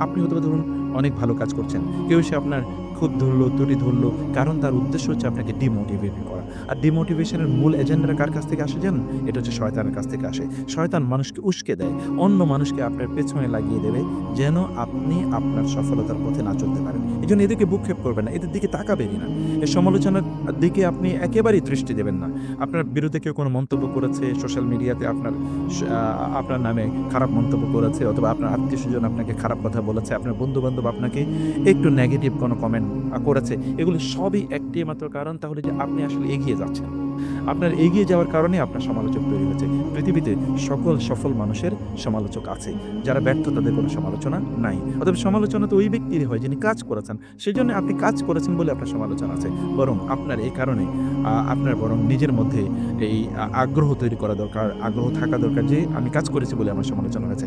আপনি হয়তোবা ধরুন অনেক ভালো কাজ করছেন। কেউ এসে আপনার খুঁত ধরলো, তুড়ি ধরলো। কারণ তার উদ্দেশ্য হচ্ছে আপনাকে ডিমোটিভেট করা। আর ডিমোটিভেশন এর মূল এজেন্ডাটা কার কাছ থেকে আসে জানেন? এটা হচ্ছে শয়তানের কাছ থেকে আসে। শয়তান মানুষকে উস্কে দেয়। অন্য মানুষকে আপনার পেছনে লাগিয়ে দেবে যেন আপনি আপনার সফলতার পথে না চলতে পারেন। এজন্য এদেরকে ভ্রূক্ষেপ করবেন না। এদের দিকে তাকাবেনই না। এর সমালোচনার দিকে আপনি একেবারেই দৃষ্টি দেবেন না। আপনার বিরুদ্ধে কেউ কোনো মন্তব্য করেছে, সোশ্যাল মিডিয়াতে আপনার নামে খারাপ মন্তব্য করেছে অথবা আপনার আত্মীয়স্বজন আপনাকে খারাপ কথা বলেছে, আপনার বন্ধু-বান্ধব আপনাকে একটু নেগেটিভ কোনো কমেন্ট করেছে। এগুলো সবই একটিই মাত্র কারণ তাহলে যে আপনি আসলে এগিয়ে যাচ্ছেন। আপনার এগিয়ে যাওয়ার কারণে আপনার সমালোচক তৈরি হয়েছে। পৃথিবীতে সকল সফল মানুষের সমালোচক আছে। যারা ব্যর্থ তাদের কোনো সমালোচনা নাই। অতএব সমালোচনা তো ওই ব্যক্তিরই হয় যিনি কাজ করেছেন। সেজন্য আপনি কাজ করেছেন বলে আপনার সমালোচনা আছে। বরং আপনার এই কারণে আপনার বরং নিজের মধ্যে এই আগ্রহ তৈরি করা দরকার, আগ্রহ থাকা দরকার যে আমি কাজ করেছি বলে আমার সমালোচনা হয়েছে।